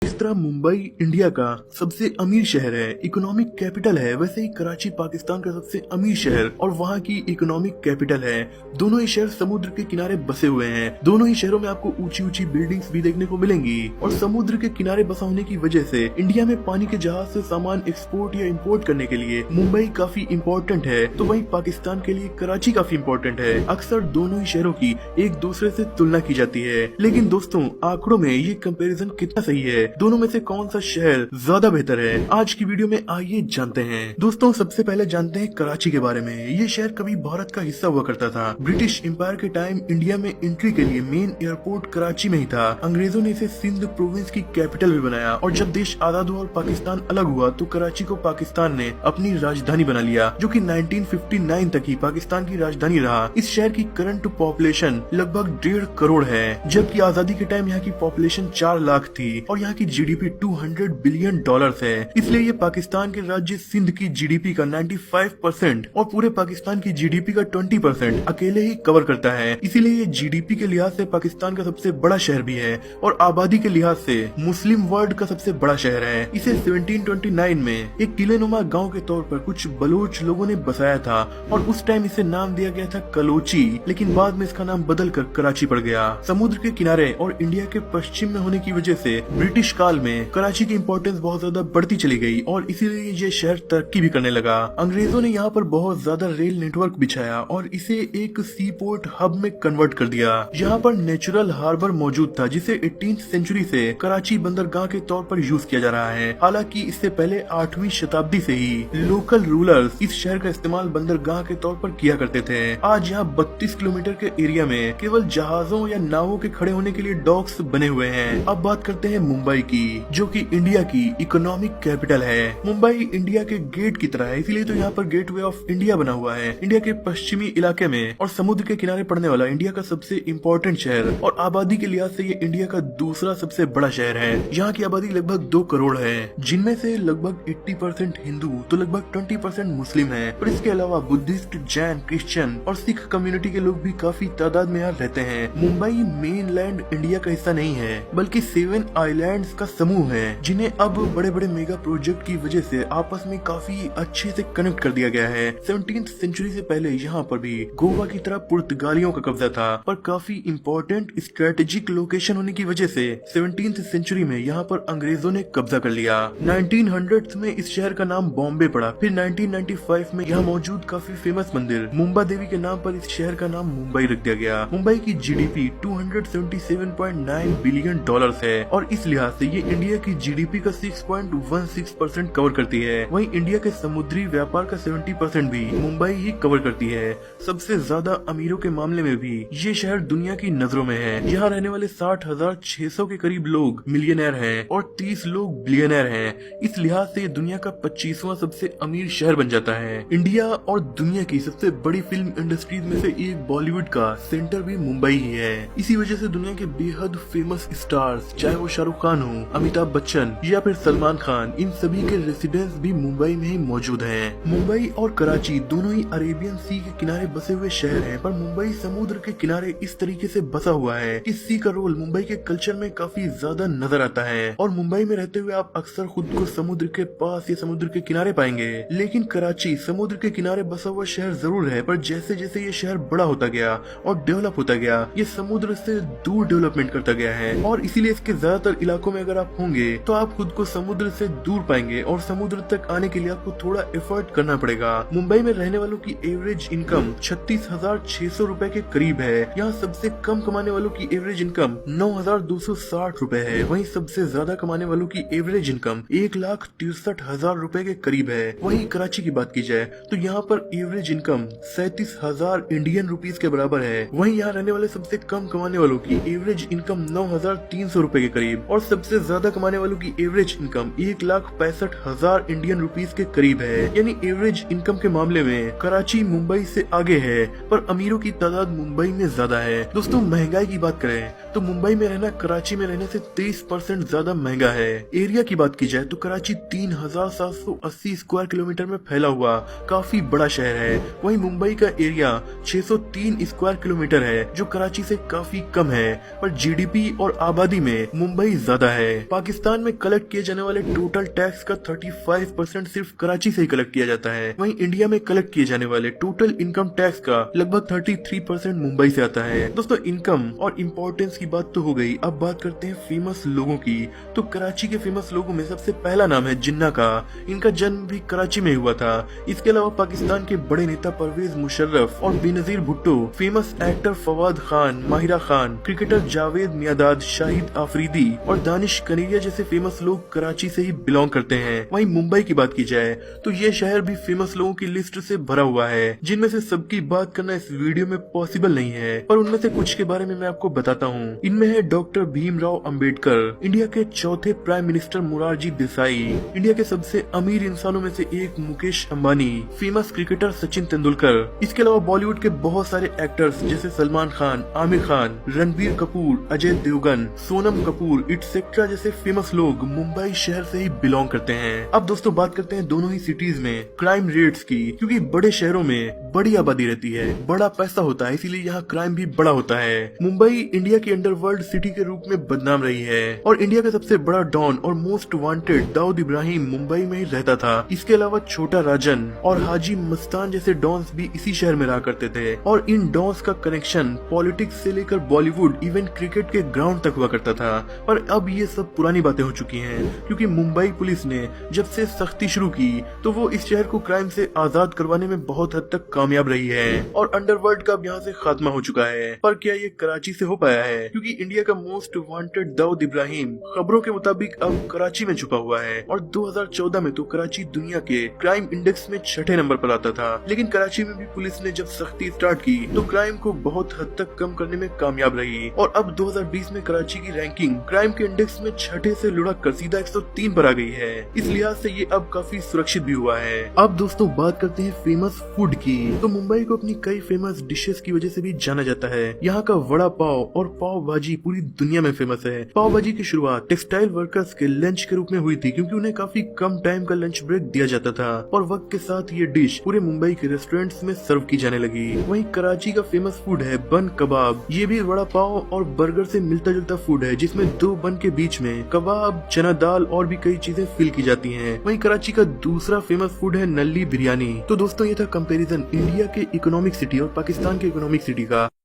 जिस तरह मुंबई इंडिया का सबसे अमीर शहर है, इकोनॉमिक कैपिटल है, वैसे ही कराची पाकिस्तान का सबसे अमीर शहर और वहाँ की इकोनॉमिक कैपिटल है। दोनों ही शहर समुद्र के किनारे बसे हुए हैं। दोनों ही शहरों में आपको ऊंची ऊंची बिल्डिंग्स भी देखने को मिलेंगी और समुद्र के किनारे बसा होने की वजह से इंडिया में पानी के जहाज से सामान एक्सपोर्ट या इम्पोर्ट करने के लिए मुंबई काफी इम्पोर्टेंट है, तो वहीं पाकिस्तान के लिए कराची काफी इम्पोर्टेंट है। अक्सर दोनों ही शहरों की एक दूसरे से तुलना की जाती है, लेकिन दोस्तों आंकड़ों में ये कंपैरिजन कितना सही है, दोनों में से कौन सा शहर ज्यादा बेहतर है, आज की वीडियो में आइए जानते हैं। दोस्तों सबसे पहले जानते हैं कराची के बारे में। ये शहर कभी भारत का हिस्सा हुआ करता था। ब्रिटिश एम्पायर के टाइम इंडिया में एंट्री के लिए मेन एयरपोर्ट कराची में ही था। अंग्रेजों ने इसे सिंध प्रोविंस की कैपिटल भी बनाया और जब देश आजाद हुआ और पाकिस्तान अलग हुआ तो कराची को पाकिस्तान ने अपनी राजधानी बना लिया, जो कि 1959 तक ही पाकिस्तान की राजधानी रहा। इस शहर की करंट पॉपुलेशन लगभग 1.5 करोड़ है, जबकि आजादी के टाइम यहाँ की पॉपुलेशन 4 लाख थी और यहाँ की जीडीपी $200 बिलियन है। इसलिए ये पाकिस्तान के राज्य सिंध की जीडीपी का 95% और पूरे पाकिस्तान की जीडीपी का 20% अकेले ही कवर करता है। इसीलिए ये जीडीपी के लिहाज से पाकिस्तान का सबसे बड़ा शहर भी है और आबादी के लिहाज से मुस्लिम वर्ल्ड का सबसे बड़ा शहर है। इसे 1729 में एक टिलेनुमा गांव के तौर पर कुछ बलोच लोगों ने बसाया था और उस टाइम इसे नाम दिया गया था कलोची, लेकिन बाद में इसका नाम बदल कर कराची पड़ गया। समुद्र के किनारे और इंडिया के पश्चिम में होने की वजह से ब्रिटिश काल में कराची की इम्पोर्टेंस बहुत ज्यादा बढ़ती चली गई और इसीलिए ये शहर तरक्की भी करने लगा। अंग्रेजों ने यहाँ पर बहुत ज्यादा रेल नेटवर्क बिछाया और इसे एक सी पोर्ट हब में कन्वर्ट कर दिया। यहाँ पर नेचुरल हार्बर मौजूद था जिसे 18th सेंचुरी से कराची बंदरगाह के तौर पर यूज किया जा रहा है। हालांकि इससे पहले 8वीं शताब्दी से ही लोकल रूलर्स इस शहर का इस्तेमाल बंदरगाह के तौर पर किया करते थे। आज यहाँ 32 किलोमीटर के एरिया में केवल जहाजों या नावों के खड़े होने के लिए डॉक्स बने हुए हैं। अब बात करते हैं मुंबई की, जो कि इंडिया की इकोनॉमिक कैपिटल है। मुंबई इंडिया के गेट की तरह है, इसीलिए तो यहाँ पर गेटवे ऑफ इंडिया बना हुआ है। इंडिया के पश्चिमी इलाके में और समुद्र के किनारे पड़ने वाला इंडिया का सबसे इम्पोर्टेंट शहर और आबादी के लिहाज से ये इंडिया का दूसरा सबसे बड़ा शहर है। यहाँ की आबादी लगभग 2 करोड़ है, जिनमें से लगभग 80% हिंदू तो लगभग 20% मुस्लिम है और इसके अलावा बुद्धिस्ट, जैन, क्रिश्चियन और सिख कम्युनिटी के लोग भी काफी तादाद में यहाँ रहते हैं। मुंबई मेन लैंड इंडिया का हिस्सा नहीं है, बल्कि 7 आइलैंड्स का समूह है, जिन्हें अब बड़े बड़े मेगा प्रोजेक्ट की वजह से आपस में काफी अच्छे से कनेक्ट कर दिया गया है। 17th सेंचुरी से पहले यहाँ पर भी गोवा की तरह पुर्तगालियों का कब्जा था, पर काफी इम्पोर्टेंट स्ट्रेटेजिक लोकेशन होने की वजह से 17th सेंचुरी में यहाँ पर अंग्रेजों ने कब्जा कर लिया। 1900s में इस शहर का नाम बॉम्बे पड़ा। फिर 1995 में यहाँ मौजूद काफी फेमस मंदिर मुंबा देवी के नाम पर इस शहर का नाम मुंबई रख दिया गया। मुंबई की जीडीपी $277.9 बिलियन है और इस लिहाज से ये इंडिया की जीडीपी का 6.16% कवर करती है। वहीं इंडिया के समुद्री व्यापार का 70% भी मुंबई ही कवर करती है। सबसे ज्यादा अमीरों के मामले में भी ये शहर दुनिया की नजरों में है। यहाँ रहने वाले 60,600 के करीब लोग मिलियनर हैं और 30 लोग बिलियनर हैं। इस लिहाज से ये दुनिया का 25वां सबसे अमीर शहर बन जाता है। इंडिया और दुनिया की सबसे बड़ी फिल्म इंडस्ट्रीज में से एक बॉलीवुड का सेंटर भी मुंबई ही है। इसी वजह से दुनिया के बेहद फेमस स्टार्स, चाहे वो शाहरुख खान हो, अमिताभ बच्चन या फिर सलमान खान, इन सभी के रेसिडेंस भी मुंबई में ही मौजूद हैं। मुंबई और कराची दोनों ही अरेबियन सी के किनारे बसे हुए शहर हैं, पर मुंबई समुद्र के किनारे इस तरीके से बसा हुआ है कि सी का रोल मुंबई के कल्चर में काफी ज्यादा नजर आता है और मुंबई में रहते हुए आप अक्सर खुद को समुद्र के पास या समुद्र के किनारे पाएंगे। लेकिन कराची समुद्र के किनारे बसा हुआ शहर जरूर है, पर जैसे जैसे ये शहर बड़ा होता गया और डेवलप होता गया, ये समुद्र से दूर डेवलपमेंट करता गया है और इसीलिए इसके ज्यादातर इलाकों में अगर आप होंगे तो आप खुद को समुद्र से दूर पाएंगे और समुद्र तक आने के लिए आपको थोड़ा एफर्ट करना पड़ेगा। मुंबई में रहने वालों की एवरेज इनकम 36,600 रुपए के करीब है। यहाँ सबसे कम कमाने वालों की एवरेज इनकम 9,260 रुपए है। वहीं सबसे ज्यादा कमाने वालों की एवरेज इनकम 1,63,000 रुपए के करीब है। वहीं कराची की बात की जाए तो यहाँ पर एवरेज इनकम 37,000 इंडियन रुपीज के बराबर है। वहीं यहाँ रहने वाले सबसे कम कमाने वालों की एवरेज इनकम 9,300 रुपए के करीब और सबसे ज्यादा कमाने वालों की एवरेज इनकम 1,65,000 इंडियन रुपीस के करीब है। यानी एवरेज इनकम के मामले में कराची मुंबई से आगे है, पर अमीरों की तादाद मुंबई में ज्यादा है। दोस्तों महंगाई की बात करें तो तो मुंबई में रहना कराची में रहने से 23% ज्यादा महंगा है। एरिया की बात की जाए तो कराची 3780 स्क्वायर किलोमीटर में फैला हुआ काफी बड़ा शहर है। वहीं मुंबई का एरिया 603 स्क्वायर किलोमीटर है, जो कराची से काफी कम है, पर जीडीपी और आबादी में मुंबई ज्यादा है। पाकिस्तान में कलेक्ट किए जाने वाले टोटल टैक्स का 35% सिर्फ कराची से ही कलेक्ट किया जाता है। वहीं इंडिया में कलेक्ट किए जाने वाले टोटल इनकम टैक्स का लगभग 33% मुंबई से आता है। दोस्तों, इनकम और इम्पोर्टेंस की बात तो हो गई, अब बात करते हैं फेमस लोगों की। तो कराची के फेमस लोगों में सबसे पहला नाम है जिन्ना का। इनका जन्म भी कराची में हुआ था। इसके अलावा पाकिस्तान के बड़े नेता परवेज मुशर्रफ और Benazir Bhutto, famous actor Fawad Khan, Mahira Khan, cricketer Javed my dad, Shahid Afridi और दानिश कनेरिया जैसे फेमस लोग कराची से ही बिलोंग करते हैं। वहीं मुंबई की बात की जाए तो ये शहर भी फेमस लोगों की लिस्ट से भरा हुआ है, जिनमें से सबकी बात करना इस वीडियो में पॉसिबल नहीं है, पर उनमें से कुछ के बारे में मैं आपको बताता हूँ। इनमें है डॉक्टर भीमराव अंबेडकर, इंडिया के चौथे prime minister Morarji Desai, India के सबसे अमीर इंसानों में से एक मुकेश अंबानी, फेमस क्रिकेटर सचिन तेंदुलकर। इसके अलावा बॉलीवुड के बहुत सारे एक्टर्स जैसे सलमान खान, आमिर खान, रणबीर कपूर, अजय देवगन, सोनम कपूर इटसेट्रा जैसे फेमस लोग मुंबई शहर से ही बिलोंग करते हैं। अब दोस्तों बात करते हैं दोनों ही सिटीज में क्राइम रेट्स की, क्योंकि बड़े शहरों में बड़ी आबादी रहती है, बड़ा पैसा होता है, इसीलिए यहाँ क्राइम भी बड़ा होता है। मुंबई इंडिया की अंडरवर्ल्ड सिटी के रूप में बदनाम रही है और इंडिया का सबसे बड़ा डॉन और मोस्ट वांटेड दाऊद इब्राहिम मुंबई में ही रहता था। इसके अलावा छोटा राजन और हाजी मस्तान जैसे डॉन्स भी इसी शहर में रहा करते थे और इन डॉन्स का कनेक्शन पॉलिटिक्स से लेकर बॉलीवुड इवन क्रिकेट के ग्राउंड तक हुआ करता था। पर अब ये सब पुरानी बातें हो चुकी हैं, क्योंकि मुंबई पुलिस ने जब से सख्ती शुरू की तो वो इस शहर को क्राइम से आजाद करवाने में बहुत हद तक कामयाब रही है और अंडरवर्ल्ड का अब यहाँ से खात्मा हो चुका है। पर क्या ये कराची से हो पाया है? क्योंकि इंडिया का मोस्ट वांटेड दाऊद इब्राहिम खबरों के मुताबिक अब कराची में छुपा हुआ है और 2014 में तो कराची दुनिया के क्राइम इंडेक्स में 6ठे नंबर पर आता था। लेकिन कराची में भी पुलिस ने जब सख्ती स्टार्ट की तो क्राइम को बहुत हद तक कम करने में कामयाब रही और अब 2020 में कराची की रैंकिंग क्राइम के इंडेक्स में 6ठे से लुढ़क कर सीधा 103 पर आ गई है। इस लिहाज से ये अब काफी सुरक्षित भी हुआ है। अब दोस्तों बात करते हैं फेमस फूड की। तो मुंबई को अपनी कई फेमस डिशेस की वजह से भी जाना जाता है। यहाँ का वड़ा पाव और पाव भाजी पूरी दुनिया में फेमस है। पाव भाजी की शुरुआत टेक्सटाइल वर्कर्स के लंच के रूप में हुई थी, क्योंकि उन्हें काफी कम टाइम का लंच ब्रेक दिया जाता था और वक्त के साथ ये डिश पूरे मुंबई के रेस्टोरेंट्स में सर्व की जाने लगी। वहीं कराची का फेमस फूड है बन कबाब। ये भी वड़ा पाव और बर्गर से मिलता जुलता फूड है, जिसमें दो बन के बीच में कबाब, चना दाल और भी कई चीजें फिल की जाती हैं। वहीं कराची का दूसरा फेमस फूड है नल्ली बिरयानी। तो दोस्तों ये था कंपैरिजन इंडिया के इकोनॉमिक सिटी और पाकिस्तान के इकोनॉमिक सिटी का।